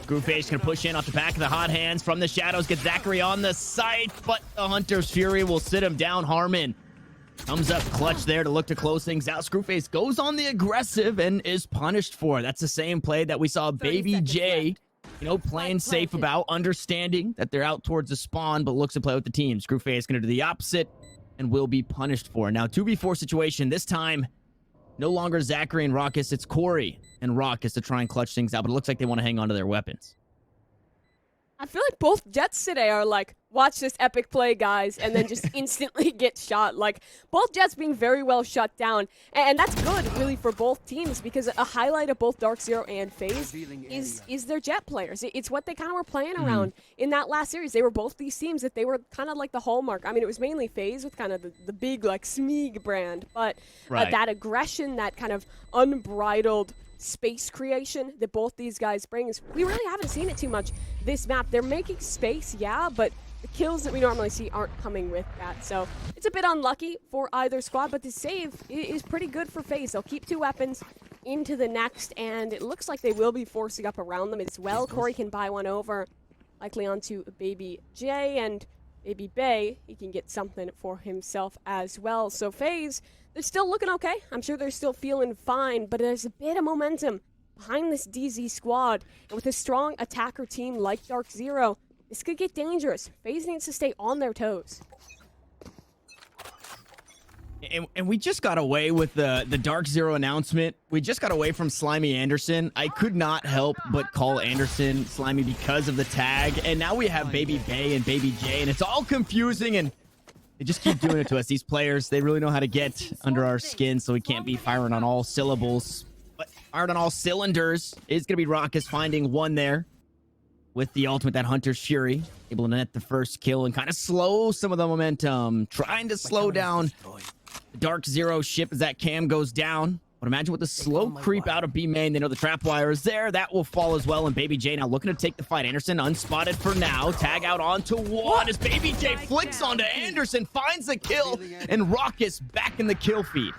Screwface gonna push in off the back of the hot hands from the shadows, get Zachary on the site, but the Hunter's Fury will sit him down. Harmon comes up clutch there to look to close things out. Screwface goes on the aggressive and is punished for it. That's the same play that we saw Baby J, you know, playing safe about, understanding that they're out towards the spawn, but looks to play with the team. Screwface gonna do the opposite and will be punished for it. Now, 2v4 situation, this time, no longer Zachary and Raucus, it's Corey and Raucus to try and clutch things out, but it looks like they want to hang on to their weapons. I feel like both Jets today are like, watch this epic play, guys, and then just instantly get shot. Like, both Jets being very well shut down. And that's good, really, for both teams, because a highlight of both DarkZero and FaZe is their Jet players. It's what they kind of were playing around in that last series. They were both these teams that they were kind of like the hallmark. I mean, it was mainly FaZe with kind of the big, like, Smeeg brand, but that aggression, that kind of unbridled space creation that both these guys brings, we really haven't seen it too much this map. They're making space, yeah, but the kills that we normally see aren't coming with that. So it's a bit unlucky for either squad, but the save is pretty good for FaZe. They'll keep 2 weapons into the next, and it looks like they will be forcing up around them as well. Corey can buy one over, likely onto Baby J, and Baby Bay, he can get something for himself as well. So FaZe, they're still looking okay. I'm sure they're still feeling fine, but there's a bit of momentum behind this DZ squad. And with a strong attacker team like DarkZero, this could get dangerous. FaZe needs to stay on their toes. And we just got away with the DarkZero announcement. We just got away from Slimy Anderson. I could not help but call Anderson Slimy because of the tag. And now we have Baby Bay and Baby J, and it's all confusing, and they just keep doing it to us. These players, they really know how to get under our skin, so we can't be firing on all syllables. But firing on all cylinders is going to be Raucus finding one there with the ultimate, that Hunter's Fury, able to net the first kill and kind of slow some of the momentum, trying to slow down the DarkZero ship as that cam goes down. But imagine with the slow creep out of B main, they know the trap wire is there. That will fall as well, and Baby J now looking to take the fight. Anderson unspotted for now. Tag out onto one as Baby J flicks onto Anderson, finds the kill, and Raucus back in the kill feed.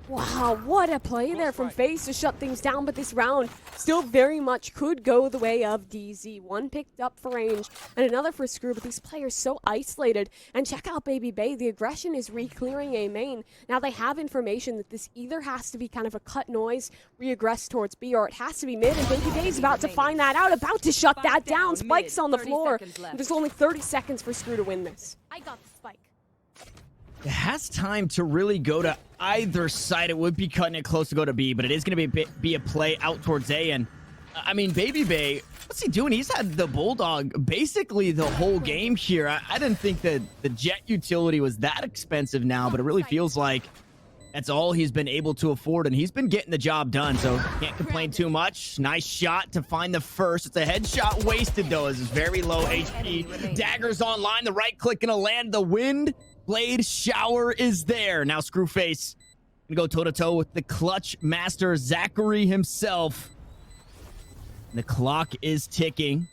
Wow, what a play there from FaZe to shut things down, but this round still very much could go the way of DZ. One picked up for range and another for Screw, but these players so isolated. And check out Baby Bay, the aggression is re-clearing A main. Now they have information that this either has to be kind of a cut noise, re-aggress towards B, or it has to be mid, and Baby Bay's about to find that out, about to shut that down. Spike's on the floor. There's only 30 seconds for Screw to win this. I got the spike. It has time to really go to either side. It would be cutting it close to go to B, but it is going to be a play out towards A. And I mean, Baby Bay, what's he doing? He's had the Bulldog basically the whole game here. I didn't think that the Jet utility was that expensive now, but it really feels like that's all he's been able to afford, and he's been getting the job done, so can't complain too much. Nice shot to find the first. It's a headshot wasted, though, as it's very low HP. Dagger's online, the right click gonna land the wind. Blade shower is there. Now Screwface gonna go toe-to-toe with the clutch master, Zachary himself. And the clock is ticking.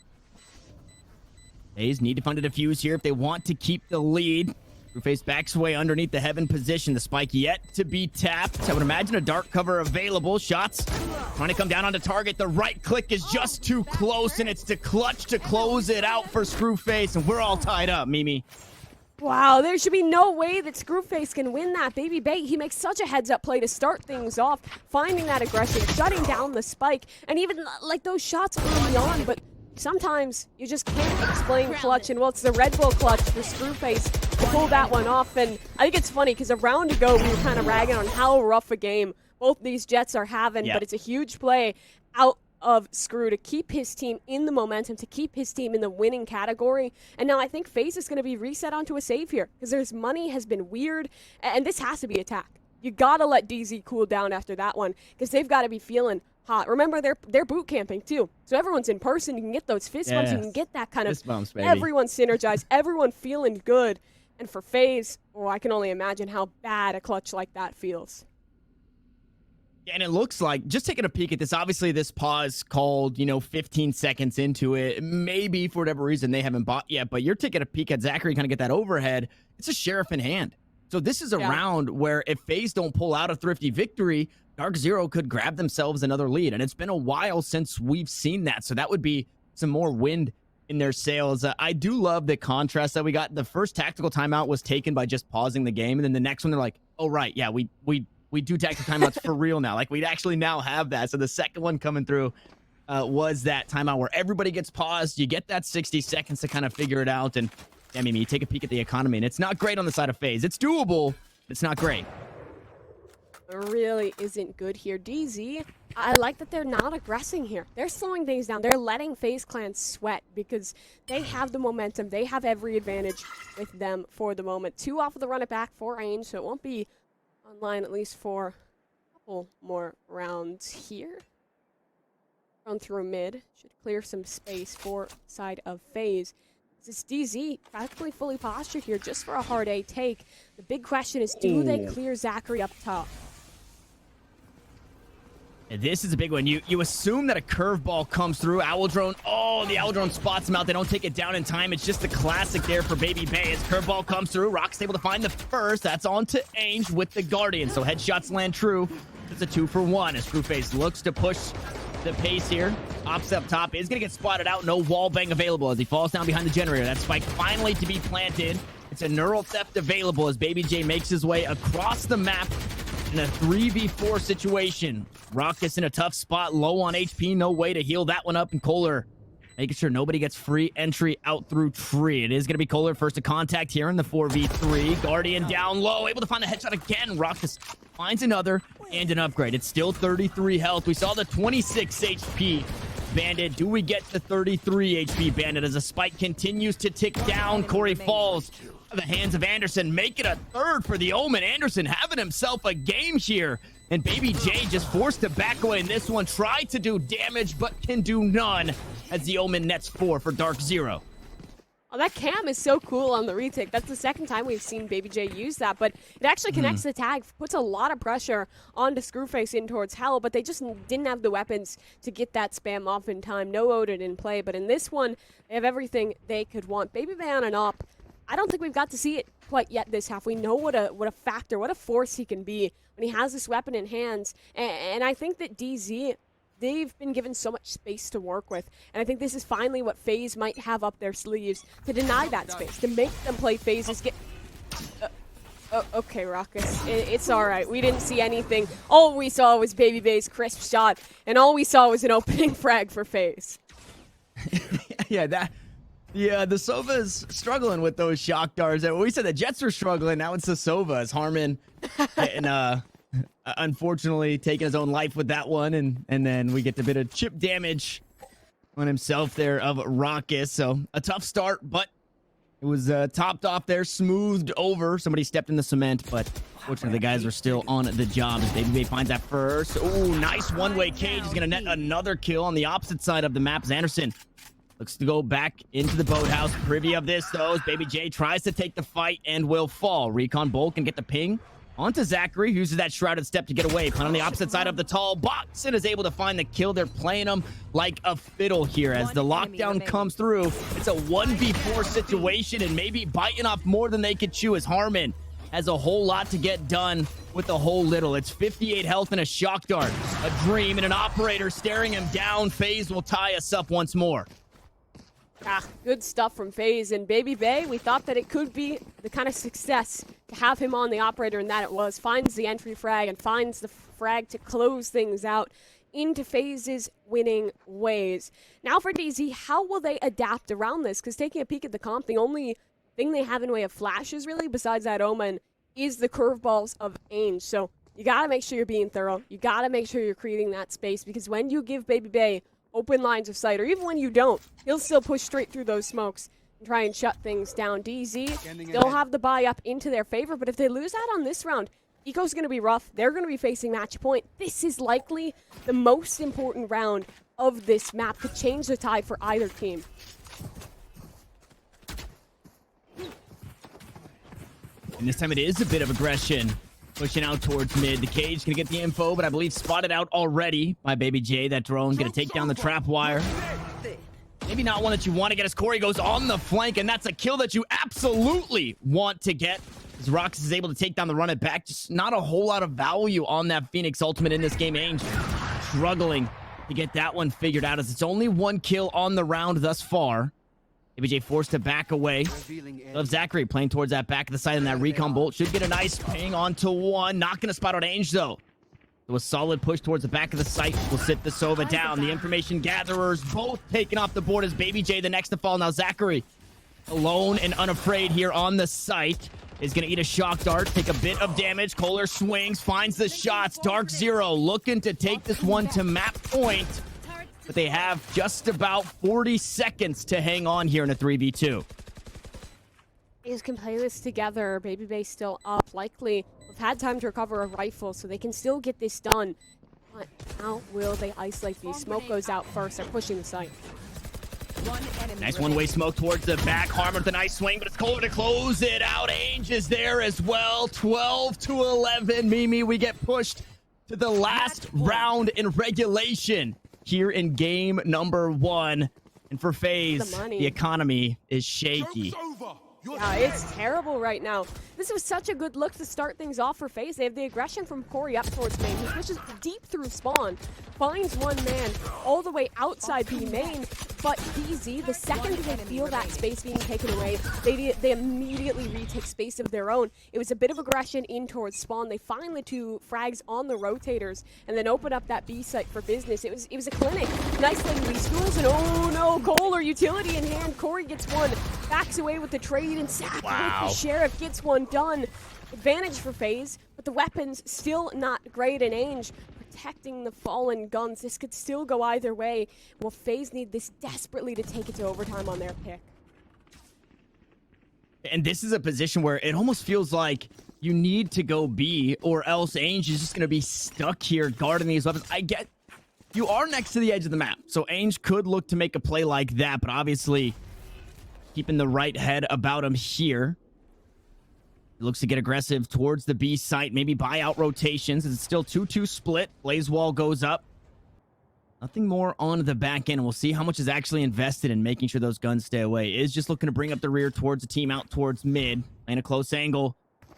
FaZe need to find a defuse here if they want to keep the lead. FaZe backs away underneath the heaven position. The spike yet to be tapped. I would imagine a dark cover available. Shots trying to come down onto target. The right click is just too close, and it's the clutch to close it out for Screwface, and we're all tied up, Mimi. Wow, there should be no way that Screwface can win that. Baby Bay, he makes such a heads-up play to start things off, finding that aggression, shutting down the spike, and even like those shots early on, but sometimes you just can't explain clutch, and well, it's the Red Bull clutch for Screwface to pull that one off. And I think it's funny because a round ago we were kind of ragging on how rough a game both these Jets are having, but it's a huge play out of Screw to keep his team in the momentum, to keep his team in the winning category. And now I think FaZe is going to be reset onto a save here because there's money has been weird, and this has to be attack. You got to let DZ cool down after that one because they've got to be feeling hot. Remember, they're boot camping too, so everyone's in person. You can get those fist bumps. You can get that kind of bumps, baby. Everyone synergized, everyone feeling good. And for FaZe, oh, I can only imagine how bad a clutch like that feels. And it looks like, just taking a peek at this, obviously this pause called, 15 seconds into it. Maybe for whatever reason they haven't bought yet, but you're taking a peek at Zachary kind of get that overhead. It's a Sheriff in hand. So this is a round where if FaZe don't pull out a thrifty victory, DarkZero could grab themselves another lead. And it's been a while since we've seen that. So that would be some more wind in their sails. I do love the contrast that we got. The first tactical timeout was taken by just pausing the game. And then the next one, they're like, oh, right, yeah, we do tactical timeouts for real now. Like, we actually now have that. So the second one coming through was that timeout where everybody gets paused. You get that 60 seconds to kind of figure it out. And, I mean, you take a peek at the economy, and it's not great on the side of FaZe. It's doable, but it's not great. It really isn't good here. DZ, I like that they're not aggressing here. They're slowing things down. They're letting FaZe Clan sweat because they have the momentum. They have every advantage with them for the moment. 2 off of the run it back for range, so it won't be online at least for a couple more rounds here. Run through mid. Should clear some space for side of FaZe. This DZ practically fully postured here just for a hard A take. The big question is, do they clear Zachary up top? And this is a big one. You assume that a curveball comes through. Owl Drone. Oh, the Owl Drone spots him out. They don't take it down in time. It's just a classic there for Baby Bay. As curveball comes through, Rock's able to find the first. That's on to Ainge with the Guardian. So headshots land true. It's a 2-for-1 as Screwface looks to push the pace here. Ops up top is going to get spotted out. No wall bang available as he falls down behind the generator. That spike finally to be planted. It's a neural theft available as Baby J makes his way across the map in a 3v4 situation. Raucus in a tough spot, low on HP, no way to heal that one up, and Kohler making sure nobody gets free entry out through tree. It is going to be Kohler first to contact here in the 4v3. Guardian down low, able to find the headshot again. Raucus finds another and an upgrade. It's still 33 health. We saw the 26 HP Bandit. Do we get the 33 HP Bandit as a spike continues to tick down? Corey falls to the hands of Anderson. Make it a third for the Omen. Anderson having himself a game here. And Baby J just forced to back away in this one. Tried to do damage, but can do none as the Omen nets 4 for DarkZero. Oh, that cam is so cool on the retake. That's the second time we've seen Baby J use that, but it actually connects the tag, puts a lot of pressure onto Screwface in towards Hell, but they just didn't have the weapons to get that spam off in time. No Odin in play, but in this one, they have everything they could want. Baby Bay on and up. I don't think we've got to see it quite yet this half. We know what a factor, what a force he can be when he has this weapon in hands, and I think that DZ, they've been given so much space to work with, and I think this is finally what FaZe might have up their sleeves, to deny that space, to make them play phases. Okay, Raucus, it's all right. We didn't see anything. All we saw was Baby Bay's crisp shot, and all we saw was an opening frag for FaZe. Yeah, the Sova's struggling with those shock darts. We said the Jets were struggling. Now it's the Sovas. Harmon getting, unfortunately taking his own life with that one. And then we get a bit of chip damage on himself there of Raucus. So a tough start, but it was topped off there, smoothed over. Somebody stepped in the cement, but fortunately the guys are still on the job as Baby Bay finds that first. Oh, nice one-way cage. He's going to net another kill on the opposite side of the map as Anderson looks to go back into the boathouse. Privy of this, though, as Baby J tries to take the fight and will fall. Recon Bolt can get the ping Onto Zachary, who uses that shrouded step to get away. Put on the opposite side of the tall box and is able to find the kill. They're playing him like a fiddle here as the lockdown comes through. It's a 1v4 situation and maybe biting off more than they could chew as Harmon has a whole lot to get done with a whole little. It's 58 health and a shock dart, a dream, and an operator staring him down. FaZe will tie us up once more. Good stuff from FaZe. And Baby Bay, we thought that it could be the kind of success to have him on the operator, and that it was. Finds the entry frag and finds the frag to close things out into FaZe's winning ways. Now for DZ, how will they adapt around this? Because taking a peek at the comp, the only thing they have in way of flashes, really, besides that Omen, is the curveballs of Ainge. So you got to make sure you're being thorough. You got to make sure you're creating that space, because when you give Baby Bay open lines of sight, or even when you don't, he'll still push straight through those smokes and try and shut things down. DZ, they'll have the buy up into their favor, but if they lose out on this round, Eco's going to be rough. They're going to be facing match point. This is likely the most important round of this map. Could change the tide for either team. And this time it is a bit of aggression. Pushing out towards mid. The Cage gonna get the info, but I believe spotted out already by Baby J. That drone gonna take down the trap wire. Maybe not one that you want to get as Corey goes on the flank, and that's a kill that you absolutely want to get. As Rox is able to take down the run it back. Just not a whole lot of value on that Phoenix ultimate in this game. Ainge struggling to get that one figured out, as it's only one kill on the round thus far. ABJ forced to back away. Of Zachary playing towards that back of the side, and that recon bolt should get a nice ping onto one. Not going to spot out Ainge, though. So a solid push towards the back of the site will sit the Sova down. The information gatherers both taken off the board as Baby J the next to fall. Now Zachary, alone and unafraid here on the site, is going to eat a shock dart, take a bit of damage. Kohler swings, finds the shots. DarkZero looking to take this one to map point. But they have just about 40 seconds to hang on here in a 3v2. FaZe can play this together. Baby Bay still up. Likely have had time to recover a rifle, so they can still get this done. But how will they isolate these? Smoke goes out first. They're pushing the site. Nice one-way smoke towards the back. Harmer with a nice swing, but it's Kohler to close it out. Ainge is there as well. 12-11. Mimi, we get pushed to the last round in regulation here in game number 1. And for FaZe, the economy is shaky. Yeah, it's terrible right now. This was such a good look to start things off for FaZe. They have the aggression from Corey up towards main. He pushes deep through spawn, finds one man all the way outside B main, but DZ, the second they feel that space being taken away, they immediately retake space of their own. It was a bit of aggression in towards spawn. They find the 2 frags on the rotators and then open up that B site for business. It was a clinic. Nicely reschools, and oh no, Kohler utility in hand. Corey gets one, backs away with the trade, and Zach with the Sheriff gets one done. Advantage for FaZe, but the weapons still not great, and Ainge protecting the fallen guns. This could still go either way. Will FaZe need this desperately to take it to overtime on their pick? And this is a position where it almost feels like you need to go B, or else Ainge is just going to be stuck here guarding these weapons. I get you are next to the edge of the map, so Ainge could look to make a play like that, but obviously keeping the right head about him here. He looks to get aggressive towards the B site, maybe buy out rotations. It's still 2-2 split. Blaze wall goes up. Nothing more on the back end. We'll see how much is actually invested in making sure those guns stay away. Is just looking to bring up the rear towards the team out towards mid. And a close angle.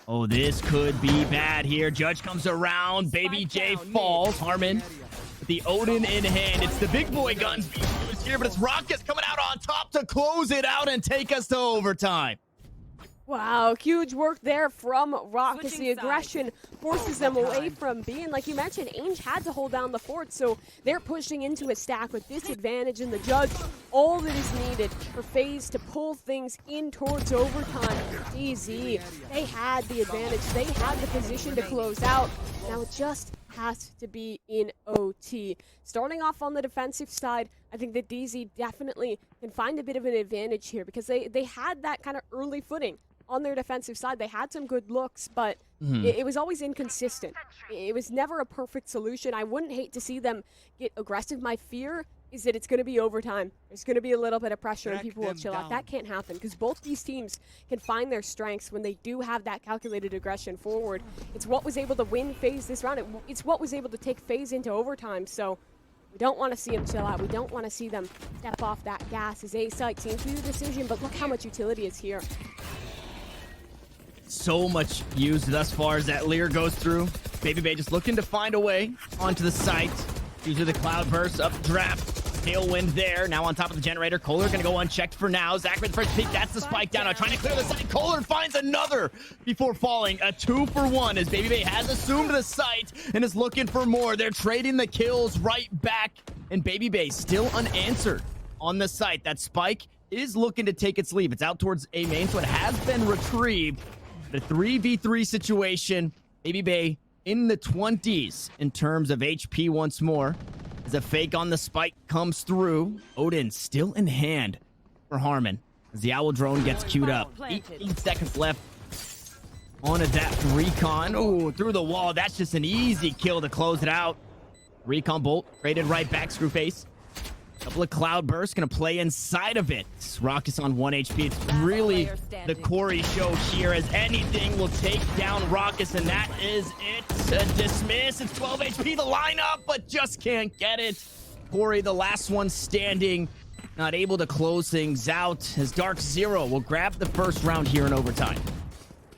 Oh, this could be bad here. Judge comes around. Baby J falls. Harmon with the Odin in hand. It's the big boy guns being used here, but it's Rockets coming out on top to close it out and take us to overtime. Wow, huge work there from Rockets. The aggression forces them away from B. And like you mentioned, Ainge had to hold down the fort, so they're pushing into a stack with disadvantage in the Judge. All that is needed for FaZe to pull things in towards overtime. DZ, they had the advantage. They had the position to close out. Now it just has to be in OT. Starting off on the defensive side, I think that DZ definitely can find a bit of an advantage here, because they had that kind of early footing on their defensive side. They had some good looks, but it was always inconsistent. It was never a perfect solution. I wouldn't hate to see them get aggressive. My fear is that it's going to be overtime. There's going to be a little bit of pressure and Track people will them chill out. down. That can't happen because both these teams can find their strengths when they do have that calculated aggression forward. It's what was able to win FaZe this round. It's what was able to take FaZe into overtime. So we don't want to see them chill out. We don't want to see them step off that gas as A site seems to be the decision, but look how much utility is here. So much used thus far as that Lear goes through. Baby Bay just looking to find a way onto the site. Usually the cloud burst up draft. Tailwind there. Now on top of the generator. Kohler going to go unchecked for now. Zach with the first peek. That's the spike down. Now trying to clear the site. Kohler finds another before falling. A 2-for-1 as Baby Bay has assumed the site and is looking for more. They're trading the kills right back. And Baby Bay still unanswered on the site. That spike is looking to take its leave. It's out towards A main, so it has been retrieved. The 3v3 situation. Baby Bay in the 20s in terms of HP once more. As a fake on the spike comes through. Odin still in hand for Harmon. As the Owl drone gets queued up. 18 seconds left on that recon. Oh, through the wall. That's just an easy kill to close it out. Recon bolt traded right back. Screwface. Couple of cloud bursts gonna play inside of it. Raucus on 1 HP. It's really the Corey show here, as anything will take down Raucus, and that is it. A dismiss. It's 12 HP the lineup, but just can't get it. Corey, the last one standing, not able to close things out, as DarkZero will grab the first round here in overtime.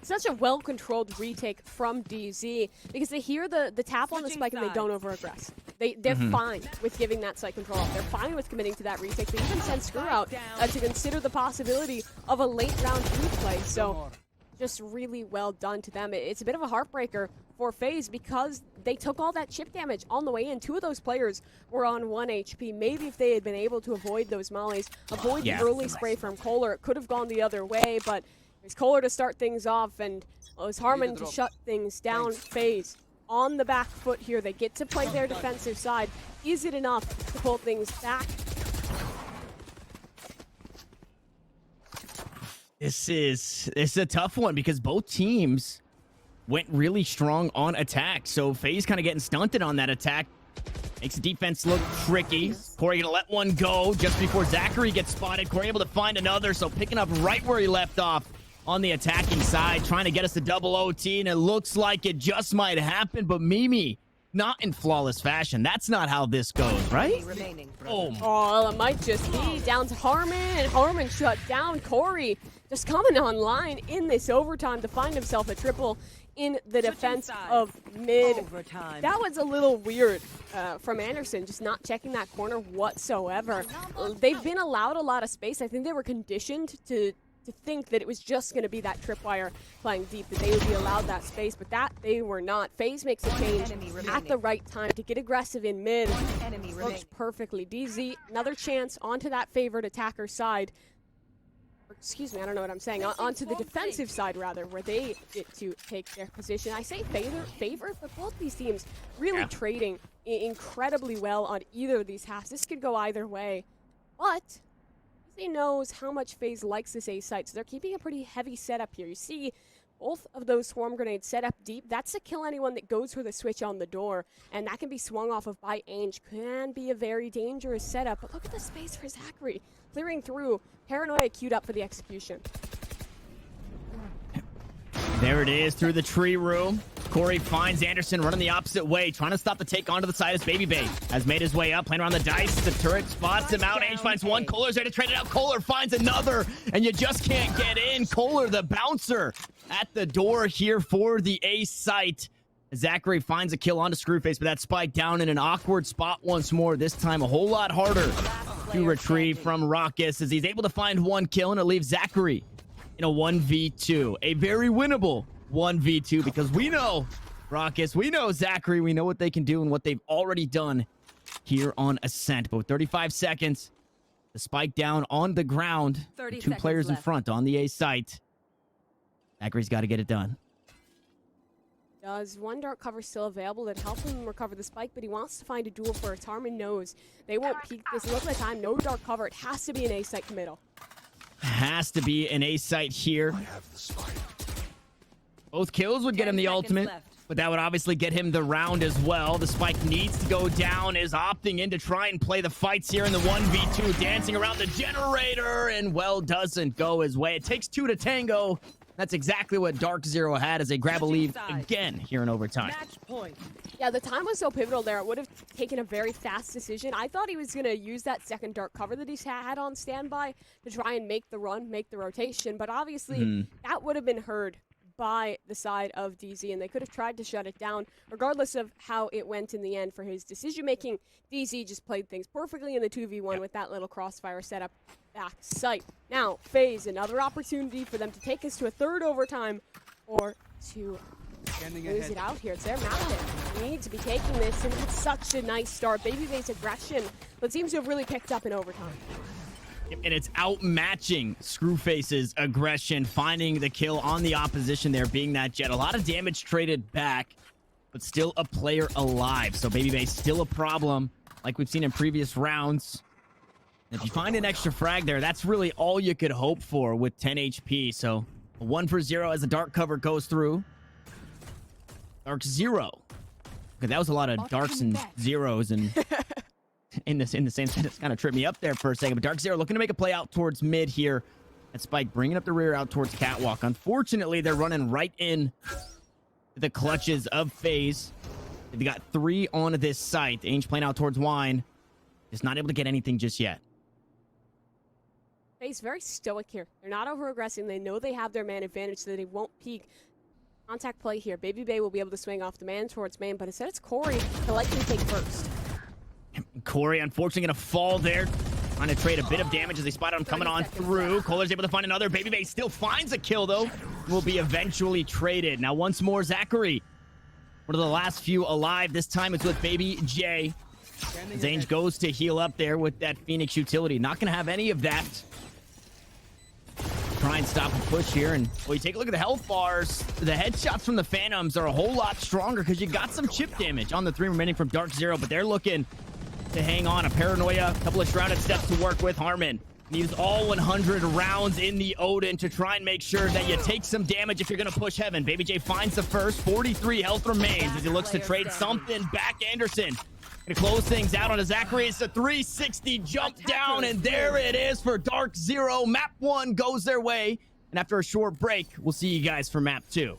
Such a well-controlled retake from DZ because they hear the tap on the spike and they don't over-aggress. They're fine with giving that site control up. They're fine with committing to that retake. They even send Screw out to consider the possibility of a late round replay. So just really well done to them. It's a bit of a heartbreaker for FaZe because they took all that chip damage on the way in. 2 of those players were on 1 HP. Maybe if they had been able to avoid those mollies, avoid the early spray from Kohler, it could have gone the other way, but it was Kohler to start things off, and it was Harmon to shut things down. FaZe on the back foot here. They get to play their defensive side. Is it enough to pull things back? This is a tough one because both teams went really strong on attack. So FaZe kind of getting stunted on that attack. Makes the defense look tricky. Corey gonna let one go just before Zachary gets spotted. Corey able to find another, so picking up right where he left off on the attacking side, trying to get us to double OT, and it looks like it just might happen, but Mimi, not in flawless fashion. That's not how this goes, right? Oh, Oh, it might just be down to Harmon, and Harmon shut down. Corey just coming online in this overtime to find himself a triple in the defense of mid. That was a little weird from Anderson, just not checking that corner whatsoever. They've been allowed a lot of space. I think they were conditioned to think that it was just going to be that tripwire playing deep, that they would be allowed that space, but that they were not. FaZe makes a change at the right time to get aggressive in mid. Works perfectly. DZ, another chance onto that favored attacker side. Excuse me, I don't know what I'm saying. Onto the defensive side, rather, where they get to take their position. I say favor, but both these teams really trading incredibly well on either of these halves. This could go either way, but he knows how much FaZe likes this A site, so they're keeping a pretty heavy setup here. You see both of those swarm grenades set up deep. That's to kill anyone that goes for the switch on the door, and that can be swung off of by Ainge. Can be a very dangerous setup, but look at the space for Zachary. Clearing through. Paranoia queued up for the execution. there it is through the tree room. Corey finds Anderson running the opposite way, trying to stop the take onto the side as Baby Bay has made his way up, playing around the dice. The turret spots him out. Ainge finds one. Kohler's there to trade it out. Kohler finds another, and you just can't get in. Kohler, the bouncer, at the door here for the A site. Zachary finds a kill onto Screwface, but that spike down in an awkward spot once more. This time a whole lot harder to retrieve from Raucus as he's able to find one kill, and it leaves Zachary in a 1v2. A very winnable 1v2 because we know Raucus, we know Zachary, we know what they can do and what they've already done here on Ascent. But with 35 seconds, the spike down on the ground, 2 players in front on the A site. Zachary's got to get it done. Does one dark cover still available that help him recover the spike, but he wants to find a duel first. Harmon knows they won't peek this. Look at the time, no dark cover. It has to be an A site committal. Has to be an A site here. Both kills would get him the ultimate, but that would obviously get him the round as well. The spike needs to go down, is opting in to try and play the fights here in the 1v2, dancing around the generator, and well, doesn't go his way. It takes 2 to tango. That's exactly what DarkZero had as they grab a lead again here in overtime. Match point. Yeah, the time was so pivotal there. It would have taken a very fast decision. I thought he was going to use that second dark cover that he's had on standby to try and make the run, make the rotation. But obviously, that would have been heard by the side of DZ, and they could have tried to shut it down. Regardless of how it went in the end for his decision-making, DZ just played things perfectly in the 2v1 with that little crossfire setup back sight. Now, FaZe, another opportunity for them to take us to a third overtime or to lose it out here. It's their map. They need to be taking this, and it's such a nice start. Babyface aggression, but seems to have really picked up in overtime. And it's outmatching Screwface's aggression, finding the kill on the opposition there, being that jet. A lot of damage traded back, but still a player alive. So Babyface still a problem, like we've seen in previous rounds. And if you find an extra frag there, that's really all you could hope for with 10 HP. So a 1 for 0 as the dark cover goes through. DarkZero. Okay, that was a lot of darks and zeros and in the same sentence. Kind of tripped me up there for a second. But DarkZero looking to make a play out towards mid here. And Spike bringing up the rear out towards Catwalk. Unfortunately, they're running right in the clutches of FaZe. They've got 3 on this site. Ainge playing out towards Wine. Just not able to get anything just yet. FaZe very stoic here. They're not over-aggressing. They know they have their man advantage, so they won't peek. Contact play here. Baby Bay will be able to swing off the man towards main, but instead it's Corey to likely take first. Corey, unfortunately, going to fall there. Trying to trade a bit of damage as they spot him coming on through. Kohler's able to find another. Baby Bay still finds a kill, though. Will be eventually traded. Now, once more, Zachary. One of the last few alive. This time it's with Baby J. Zange goes to heal up there with that Phoenix utility. Not going to have any of that. Try and stop a push here, and well, you take a look at the health bars. The headshots from the Phantoms are a whole lot stronger because you got some chip damage on the 3 remaining from DarkZero, but they're looking to hang on. A Paranoia, a couple of shrouded steps to work with. Harmon needs all 100 rounds in the Odin to try and make sure that you take some damage if you're going to push heaven. Baby J finds the first. 43 health remains as he looks to trade something back. Anderson gonna close things out on a Zachary. It's a 360 jump down, and there it is for DarkZero. Map 1 goes their way, and after a short break, we'll see you guys for Map 2.